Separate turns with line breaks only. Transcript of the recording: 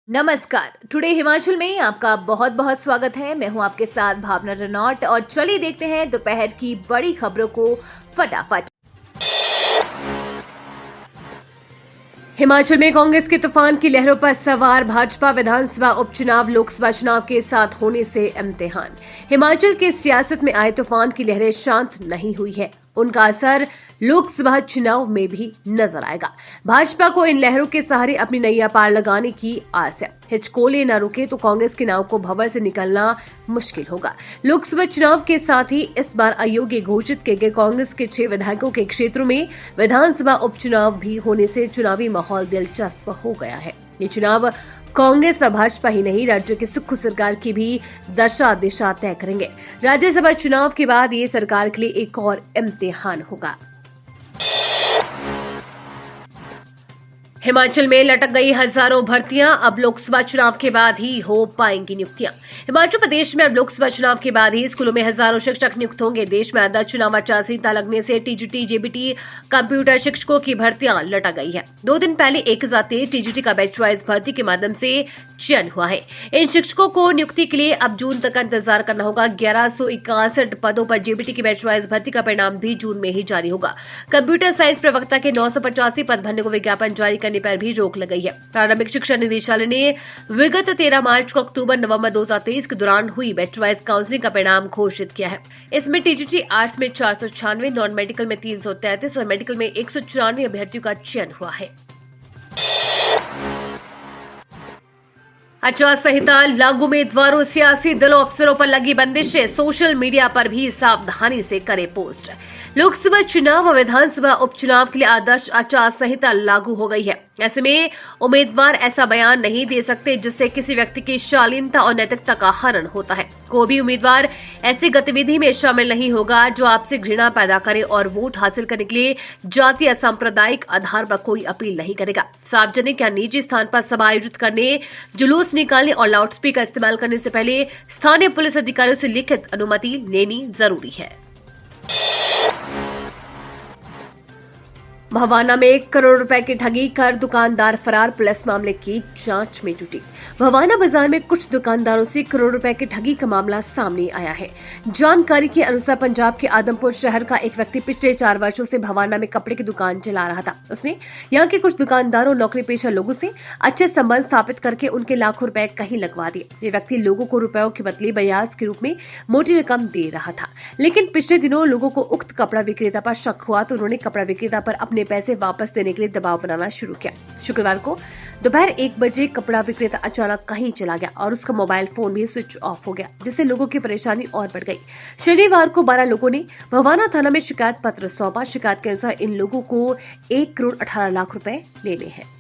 नमस्कार। टुडे हिमाचल में आपका बहुत बहुत स्वागत है। मैं हूं आपके साथ भावना रनौट और चलिए देखते हैं दोपहर की बड़ी खबरों को फटाफट। हिमाचल में कांग्रेस के तूफान की लहरों पर सवार भाजपा विधानसभा उपचुनाव लोकसभा चुनाव के साथ होने से इम्तिहान। हिमाचल की सियासत में आए तूफान की लहरें शांत नहीं हुई है। उनका असर लोकसभा चुनाव में भी नजर आएगा। भाजपा को इन लहरों के सहारे अपनी नैया पार लगाने की आस है। हिचकोले न रुके तो कांग्रेस के नाव को भंवर से निकलना मुश्किल होगा। लोकसभा चुनाव के साथ ही इस बार अयोग्य घोषित किए गए कांग्रेस के 6 विधायकों के क्षेत्रों में विधानसभा उपचुनाव भी होने से चुनावी माहौल दिलचस्प हो गया है। ये चुनाव कांग्रेस व भाजपा ही नहीं, राज्य की सुख सरकार की भी दशा दिशा तय करेंगे। राज्यसभा चुनाव के बाद ये सरकार के लिए एक और इम्तिहान होगा। हिमाचल में लटक गई हजारों भर्तियां, अब लोकसभा चुनाव के बाद ही हो पाएंगी नियुक्तियां। हिमाचल प्रदेश में अब लोकसभा चुनाव के बाद ही स्कूलों में हजारों शिक्षक नियुक्त होंगे। देश में आदर्श चुनाव आचार संहिता लगने से टीजीटी, जेबीटी, कंप्यूटर शिक्षकों की भर्तियां लटक गई है। 2 दिन पहले 1023 टीजीटी का बैच वाइज भर्ती के माध्यम से चयन हुआ है। इन शिक्षकों को नियुक्ति के लिए अब जून तक इंतजार करना होगा। 1161 पदों पर जेबीटी की बैच वाइज भर्ती का परिणाम भी जून में ही जारी होगा। कंप्यूटर साइंस प्रवक्ता के 985 पद भरने को विज्ञापन जारी करने पर भी रोक लगाई है। प्रारंभिक शिक्षा निदेशालय ने विगत 13 मार्च को अक्टूबर नवंबर 2023 के दौरान हुई बैच वाइज काउंसलिंग का परिणाम घोषित किया है। इसमें टीजीटी आर्ट्स में 496, नॉन मेडिकल में 333 और मेडिकल में 194 अभ्यर्थियों का चयन हुआ है। आचार संहिता लागू, उम्मीदवारों, सियासी दलों, अफसरों पर लगी बंदिशें, सोशल मीडिया पर भी सावधानी से करें पोस्ट। लोकसभा चुनाव और विधानसभा उपचुनाव के लिए आदर्श आचार संहिता लागू हो गई है। ऐसे में उम्मीदवार ऐसा बयान नहीं दे सकते जिससे किसी व्यक्ति की शालीनता और नैतिकता का हनन होता है। कोई भी उम्मीदवार ऐसी गतिविधि में शामिल नहीं होगा जो आपसे घृणा पैदा करे और वोट हासिल करने के लिए जातीय या सांप्रदायिक आधार पर कोई अपील नहीं करेगा। सार्वजनिक या निजी स्थान पर सभा आयोजित करने, जुलूस निकालने और लाउडस्पीकर इस्तेमाल करने से पहले स्थानीय पुलिस अधिकारियों से लिखित अनुमति लेनी जरूरी है। भवाना में 1 करोड़ रुपए की ठगी कर दुकानदार फरार, पुलिस मामले की जांच में जुटी। भवाना बाजार में कुछ दुकानदारों से करोड़ रुपए की ठगी का मामला सामने आया है। जानकारी के अनुसार पंजाब के आदमपुर शहर का एक व्यक्ति पिछले 4 वर्षों से भवाना में कपड़े की दुकान चला रहा था। उसने यहाँ के कुछ दुकानदारों, नौकरी पेशा लोगों से अच्छे संबंध स्थापित करके उनके लाखों रुपए कहीं लगवा दिए। ये व्यक्ति लोगों को रुपयों के बदले ब्याज के रूप में मोटी रकम दे रहा था। लेकिन पिछले दिनों लोगों को उक्त कपड़ा विक्रेता पर शक हुआ तो उन्होंने कपड़ा विक्रेता पर अपने पैसे वापस देने के लिए दबाव बनाना शुरू किया। शुक्रवार को दोपहर 1 बजे कपड़ा विक्रेता अचानक कहीं चला गया और उसका मोबाइल फोन भी स्विच ऑफ हो गया, जिससे लोगों की परेशानी और बढ़ गई। शनिवार को 12 लोगों ने भवाना थाना में शिकायत पत्र सौंपा। शिकायत के अनुसार इन लोगों को 1 करोड़ 18 लाख रुपए लेने हैं।